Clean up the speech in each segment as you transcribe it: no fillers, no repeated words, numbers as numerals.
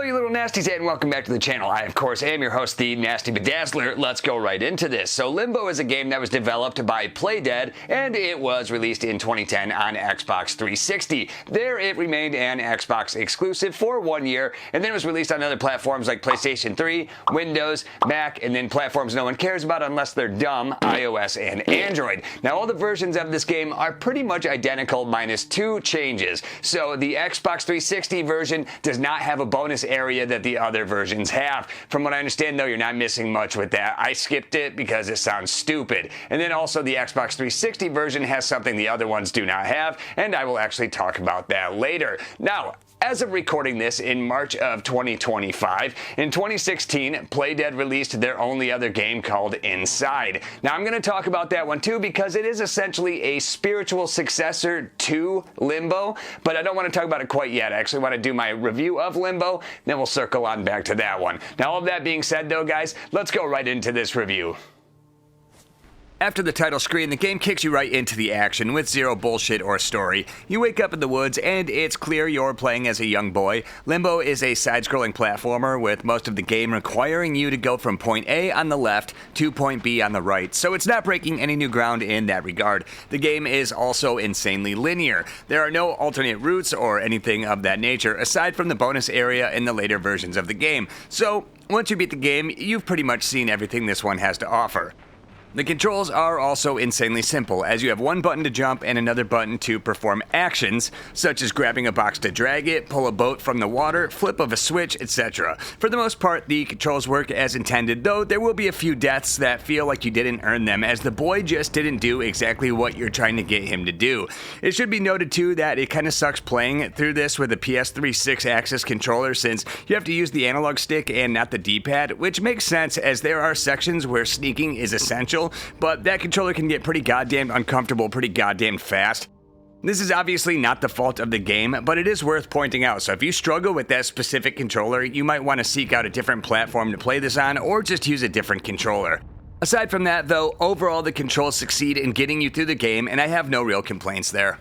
you little nasties, and welcome back to the channel. I, of course, am your host, the Nasty Bedazzler. Let's go right into this. So Limbo is a game that was developed by Playdead, and it was released in 2010 on Xbox 360. There it remained an Xbox exclusive for 1 year, and then it was released on other platforms like PlayStation 3, Windows, Mac, and then platforms no one cares about unless they're dumb, iOS and Android. Now all the versions of this game are pretty much identical minus two changes. So the Xbox 360 version does not have a bonus area that the other versions have. From what I understand though, you're not missing much with that. I skipped it because it sounds stupid. And then also the Xbox 360 version has something the other ones do not have, and I will actually talk about that later. Now, as of recording this in March of 2025, in 2016, Playdead released their only other game called Inside. Now I'm going to talk about that one too because it is essentially a spiritual successor to Limbo, but I don't want to talk about it quite yet. I actually want to do my review of Limbo, then we'll circle on back to that one. Now all of that being said though, guys, let's go right into this review. After the title screen, the game kicks you right into the action with zero bullshit or story. You wake up in the woods and it's clear you're playing as a young boy. Limbo is a side-scrolling platformer with most of the game requiring you to go from point A on the left to point B on the right, so it's not breaking any new ground in that regard. The game is also insanely linear. There are no alternate routes or anything of that nature aside from the bonus area in the later versions of the game. So once you beat the game, you've pretty much seen everything this one has to offer. The controls are also insanely simple, as you have one button to jump and another button to perform actions, such as grabbing a box to drag it, pull a boat from the water, flip of a switch, etc. For the most part, the controls work as intended, though there will be a few deaths that feel like you didn't earn them, as the boy just didn't do exactly what you're trying to get him to do. It should be noted too that it kinda sucks playing through this with a PS3 6-axis controller, since you have to use the analog stick and not the D-pad, which makes sense as there are sections where sneaking is essential, but that controller can get pretty goddamn uncomfortable pretty goddamn fast. This is obviously not the fault of the game, but it is worth pointing out, so if you struggle with that specific controller, you might want to seek out a different platform to play this on, or just use a different controller. Aside from that though, overall the controls succeed in getting you through the game, and I have no real complaints there.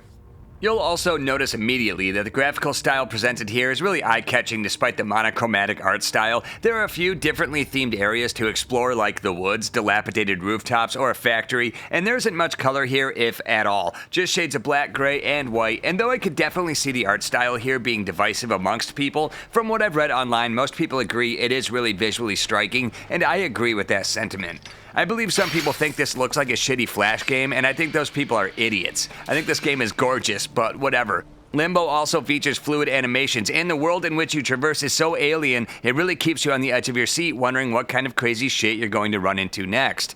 You'll also notice immediately that the graphical style presented here is really eye-catching despite the monochromatic art style. There are a few differently themed areas to explore, like the woods, dilapidated rooftops, or a factory, and there isn't much color here if at all. Just shades of black, gray, and white, and though I could definitely see the art style here being divisive amongst people, from what I've read online, most people agree it is really visually striking, and I agree with that sentiment. I believe some people think this looks like a shitty Flash game, and I think those people are idiots. I think this game is gorgeous, but whatever. Limbo also features fluid animations, and the world in which you traverse is so alien, it really keeps you on the edge of your seat wondering what kind of crazy shit you're going to run into next.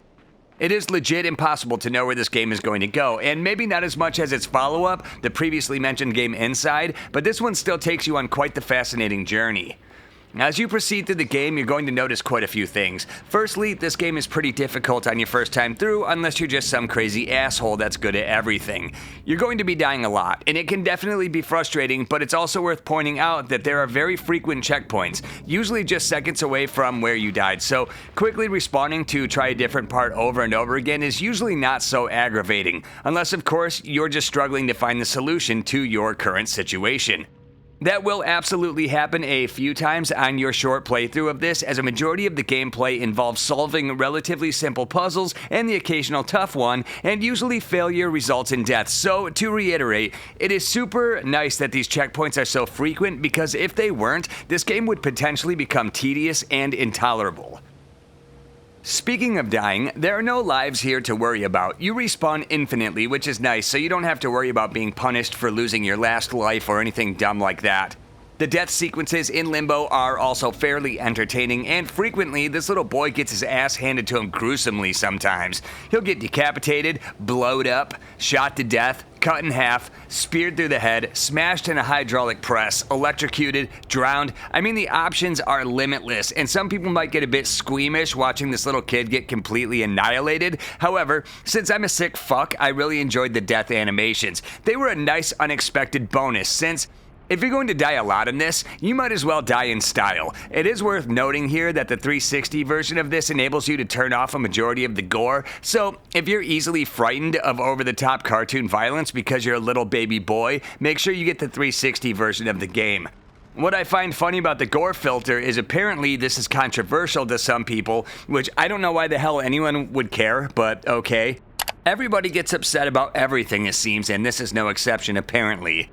It is legit impossible to know where this game is going to go, and maybe not as much as its follow-up, the previously mentioned game Inside, but this one still takes you on quite the fascinating journey. As you proceed through the game, you're going to notice quite a few things. Firstly, this game is pretty difficult on your first time through unless you're just some crazy asshole that's good at everything. You're going to be dying a lot, and it can definitely be frustrating, but it's also worth pointing out that there are very frequent checkpoints, usually just seconds away from where you died, so quickly respawning to try a different part over and over again is usually not so aggravating, unless of course you're just struggling to find the solution to your current situation. That will absolutely happen a few times on your short playthrough of this, as a majority of the gameplay involves solving relatively simple puzzles and the occasional tough one, and usually failure results in death. So, to reiterate, it is super nice that these checkpoints are so frequent, because if they weren't, this game would potentially become tedious and intolerable. Speaking of dying, there are no lives here to worry about. You respawn infinitely, which is nice, so you don't have to worry about being punished for losing your last life or anything dumb like that. The death sequences in Limbo are also fairly entertaining, and frequently this little boy gets his ass handed to him gruesomely sometimes. He'll get decapitated, blowed up, shot to death, cut in half, speared through the head, smashed in a hydraulic press, electrocuted, drowned. I mean, the options are limitless, and some people might get a bit squeamish watching this little kid get completely annihilated. However, since I'm a sick fuck, I really enjoyed the death animations. They were a nice unexpected bonus, since if you're going to die a lot in this, you might as well die in style. It is worth noting here that the 360 version of this enables you to turn off a majority of the gore, so if you're easily frightened of over-the-top cartoon violence because you're a little baby boy, make sure you get the 360 version of the game. What I find funny about the gore filter is apparently this is controversial to some people, which I don't know why the hell anyone would care, but okay. Everybody gets upset about everything, it seems, and this is no exception, apparently.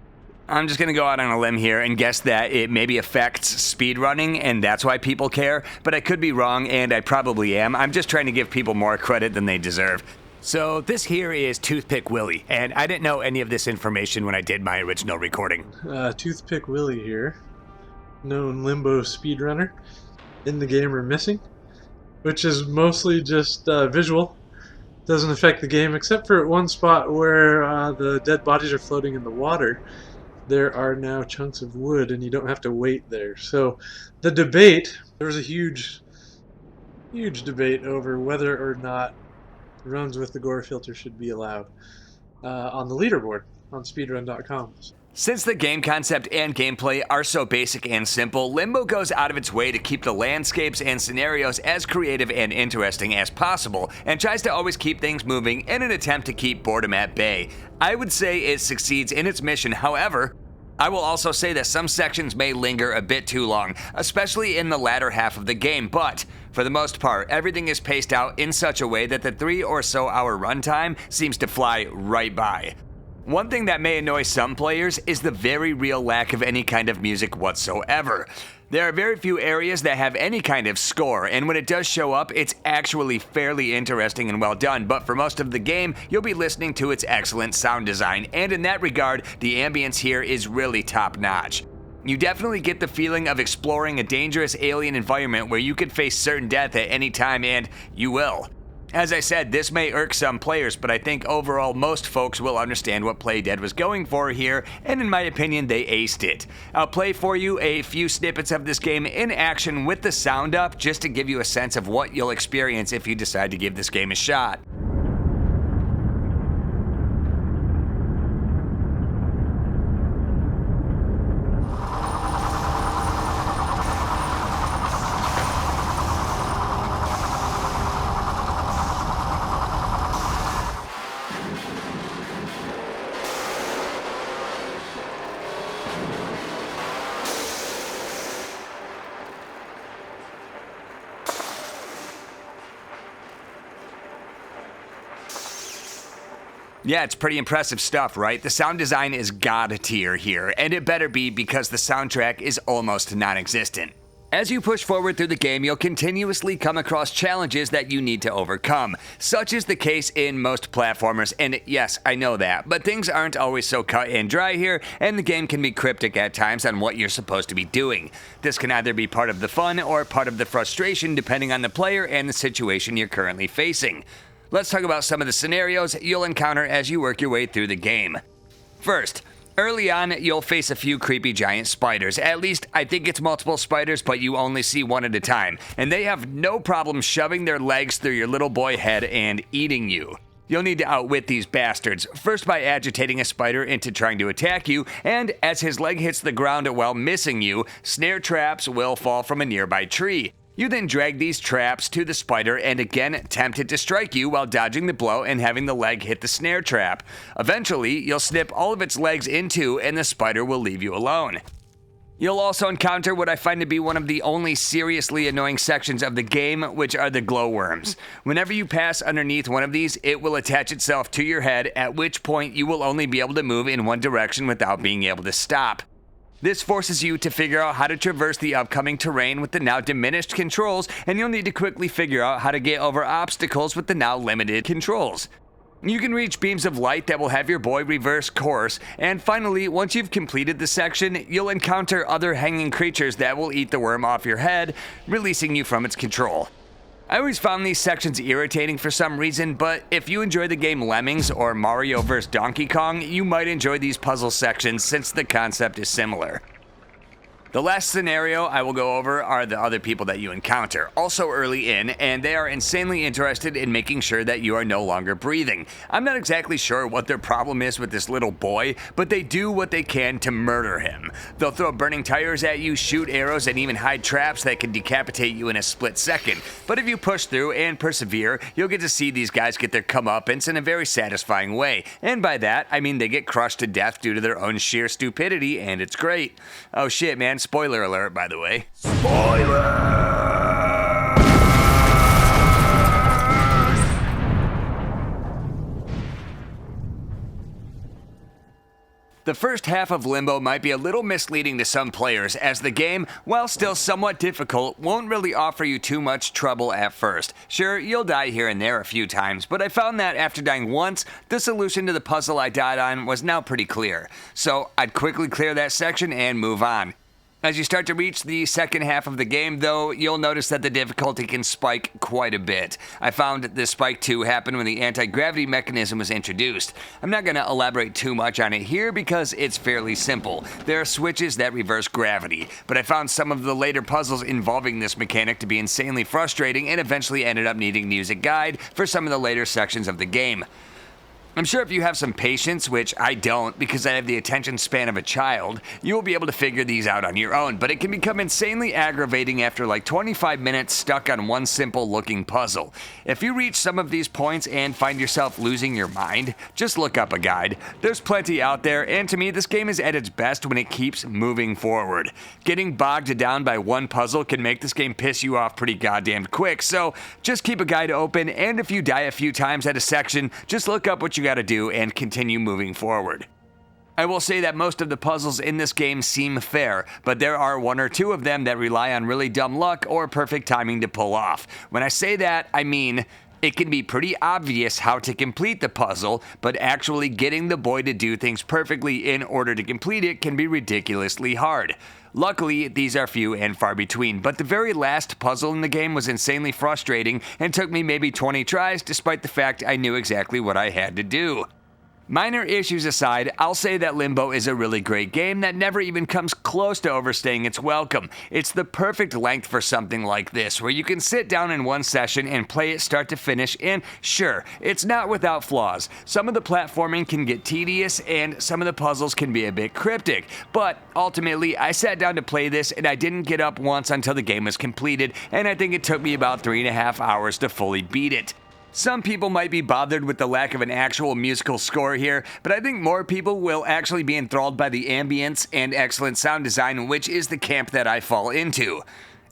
I'm just gonna go out on a limb here and guess that it maybe affects speedrunning, and that's why people care, but I could be wrong, and I probably am. I'm just trying to give people more credit than they deserve. So this here is Toothpick Willie, and I didn't know any of this information when I did my original recording. Toothpick Willie here, known Limbo speedrunner, in the game or missing, which is mostly just visual. Doesn't affect the game, except for at one spot where the dead bodies are floating in the water. There are now chunks of wood, and you don't have to wait there. So the debate, there was a huge debate over whether or not runs with the gore filter should be allowed on the leaderboard on speedrun.com. Since the game concept and gameplay are so basic and simple, Limbo goes out of its way to keep the landscapes and scenarios as creative and interesting as possible, and tries to always keep things moving in an attempt to keep boredom at bay. I would say it succeeds in its mission, however, I will also say that some sections may linger a bit too long, especially in the latter half of the game, but for the most part, everything is paced out in such a way that the 3 or so hour runtime seems to fly right by. One thing that may annoy some players is the very real lack of any kind of music whatsoever. There are very few areas that have any kind of score, and when it does show up, it's actually fairly interesting and well done, but for most of the game, you'll be listening to its excellent sound design, and in that regard, the ambience here is really top-notch. You definitely get the feeling of exploring a dangerous alien environment where you could face certain death at any time, and you will. As I said, this may irk some players, but I think overall most folks will understand what Playdead was going for here, and in my opinion, they aced it. I'll play for you a few snippets of this game in action with the sound up, just to give you a sense of what you'll experience if you decide to give this game a shot. Yeah, it's pretty impressive stuff, right? The sound design is god tier here, and it better be because the soundtrack is almost non-existent. As you push forward through the game, you'll continuously come across challenges that you need to overcome. Such is the case in most platformers, and yes, I know that, but things aren't always so cut and dry here, and the game can be cryptic at times on what you're supposed to be doing. This can either be part of the fun or part of the frustration depending on the player and the situation you're currently facing. Let's talk about some of the scenarios you'll encounter as you work your way through the game. First, early on, you'll face a few creepy giant spiders. At least, I think it's multiple spiders, but you only see one at a time. And they have no problem shoving their legs through your little boy head and eating you. You'll need to outwit these bastards, first by agitating a spider into trying to attack you, and as his leg hits the ground while missing you, snare traps will fall from a nearby tree. You then drag these traps to the spider and again attempt it to strike you while dodging the blow and having the leg hit the snare trap. Eventually, you'll snip all of its legs in two and the spider will leave you alone. You'll also encounter what I find to be one of the only seriously annoying sections of the game, which are the glowworms. Whenever you pass underneath one of these, it will attach itself to your head, at which point you will only be able to move in one direction without being able to stop. This forces you to figure out how to traverse the upcoming terrain with the now diminished controls, and you'll need to quickly figure out how to get over obstacles with the now limited controls. You can reach beams of light that will have your boy reverse course, and finally, once you've completed the section, you'll encounter other hanging creatures that will eat the worm off your head, releasing you from its control. I always found these sections irritating for some reason, but if you enjoy the game Lemmings or Mario vs. Donkey Kong, you might enjoy these puzzle sections since the concept is similar. The last scenario I will go over are the other people that you encounter, also early in, and they are insanely interested in making sure that you are no longer breathing. I'm not exactly sure what their problem is with this little boy, but they do what they can to murder him. They'll throw burning tires at you, shoot arrows, and even hide traps that can decapitate you in a split second. But if you push through and persevere, you'll get to see these guys get their comeuppance in a very satisfying way. And by that, I mean they get crushed to death due to their own sheer stupidity, and it's great. Oh shit, man. Spoiler alert, by the way. Spoiler! The first half of Limbo might be a little misleading to some players, as the game, while still somewhat difficult, won't really offer you too much trouble at first. Sure, you'll die here and there a few times, but I found that after dying once, the solution to the puzzle I died on was now pretty clear. So I'd quickly clear that section and move on. As you start to reach the second half of the game, though, you'll notice that the difficulty can spike quite a bit. I found this spike to happen when the anti-gravity mechanism was introduced. I'm not going to elaborate too much on it here because it's fairly simple. There are switches that reverse gravity, but I found some of the later puzzles involving this mechanic to be insanely frustrating and eventually ended up needing to use a guide for some of the later sections of the game. I'm sure if you have some patience, which I don't because I have the attention span of a child, you will be able to figure these out on your own, but it can become insanely aggravating after like 25 minutes stuck on one simple looking puzzle. If you reach some of these points and find yourself losing your mind, just look up a guide. There's plenty out there, and to me this game is at its best when it keeps moving forward. Getting bogged down by one puzzle can make this game piss you off pretty goddamn quick, so just keep a guide open, and if you die a few times at a section, just look up what you got to do and continue moving forward. I will say that most of the puzzles in this game seem fair, but there are one or two of them that rely on really dumb luck or perfect timing to pull off. When I say that, I mean it can be pretty obvious how to complete the puzzle, but actually getting the boy to do things perfectly in order to complete it can be ridiculously hard. Luckily, these are few and far between, but the very last puzzle in the game was insanely frustrating and took me maybe 20 tries despite the fact I knew exactly what I had to do. Minor issues aside, I'll say that Limbo is a really great game that never even comes close to overstaying its welcome. It's the perfect length for something like this, where you can sit down in one session and play it start to finish, and sure, it's not without flaws. Some of the platforming can get tedious, and some of the puzzles can be a bit cryptic, but ultimately, I sat down to play this and I didn't get up once until the game was completed, and I think it took me about 3.5 hours to fully beat it. Some people might be bothered with the lack of an actual musical score here, but I think more people will actually be enthralled by the ambience and excellent sound design, which is the camp that I fall into.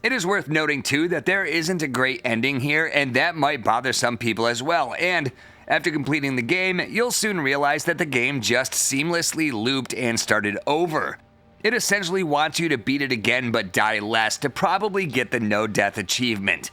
It is worth noting too that there isn't a great ending here, and that might bother some people as well, and after completing the game, you'll soon realize that the game just seamlessly looped and started over. It essentially wants you to beat it again but die less to probably get the no-death achievement.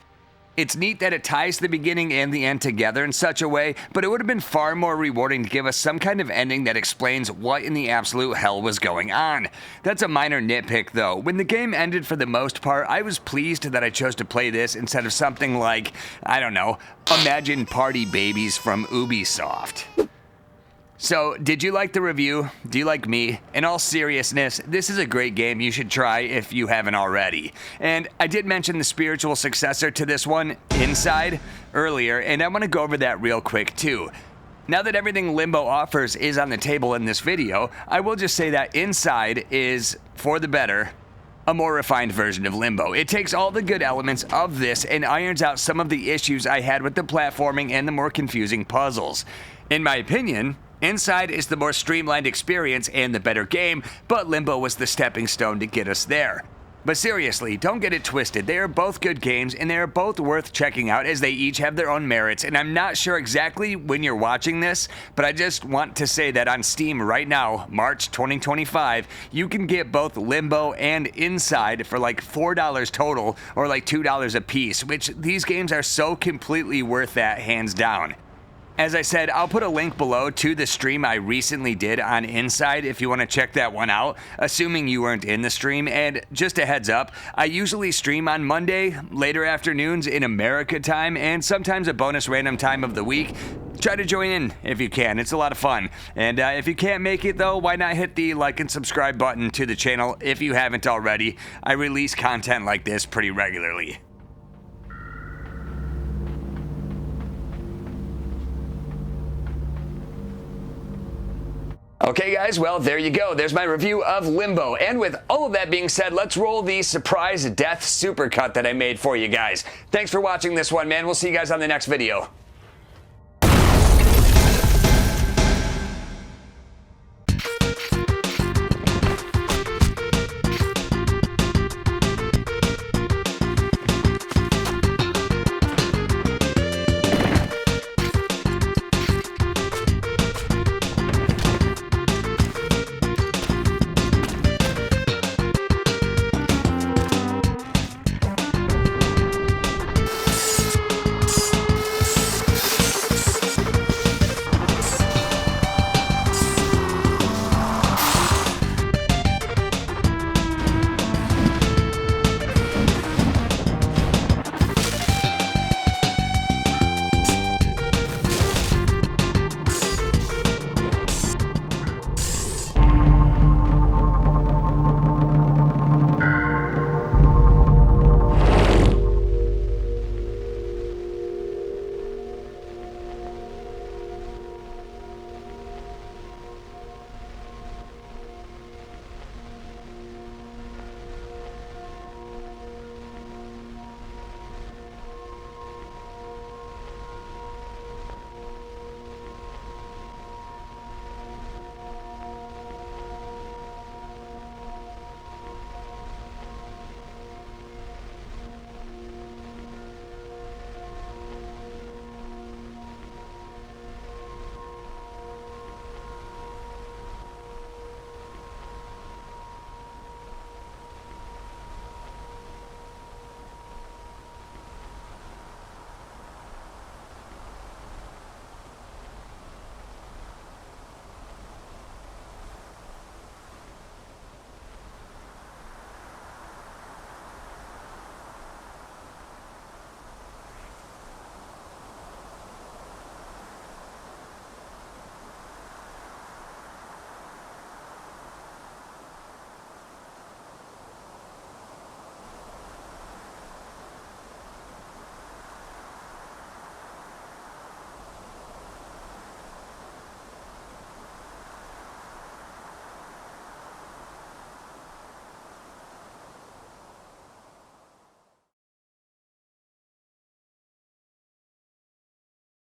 It's neat that it ties the beginning and the end together in such a way, but it would have been far more rewarding to give us some kind of ending that explains what in the absolute hell was going on. That's a minor nitpick though. When the game ended for the most part, I was pleased that I chose to play this instead of something like, I don't know, Imagine Party Babies from Ubisoft. So, did you like the review? Do you like me? In all seriousness, this is a great game you should try if you haven't already. And I did mention the spiritual successor to this one, Inside, earlier, and I want to go over that real quick too. Now that everything Limbo offers is on the table in this video, I will just say that Inside is, for the better, a more refined version of Limbo. It takes all the good elements of this and irons out some of the issues I had with the platforming and the more confusing puzzles. In my opinion, Inside is the more streamlined experience and the better game, but Limbo was the stepping stone to get us there. But seriously, don't get it twisted. They are both good games and they are both worth checking out as they each have their own merits, and I'm not sure exactly when you're watching this, but I just want to say that on Steam right now, March 2025, you can get both Limbo and Inside for like $4 total or like $2 a piece, which these games are so completely worth that hands down. As I said, I'll put a link below to the stream I recently did on Inside if you want to check that one out, assuming you weren't in the stream. And just a heads up, I usually stream on Monday, later afternoons in America time, and sometimes a bonus random time of the week. Try to join in if you can, it's a lot of fun. And if you can't make it though, why not hit the like and subscribe button to the channel if you haven't already. I release content like this pretty regularly. Okay guys, well there you go. There's my review of Limbo. And with all of that being said, let's roll the surprise death supercut that I made for you guys. Thanks for watching this one, man. We'll see you guys on the next video.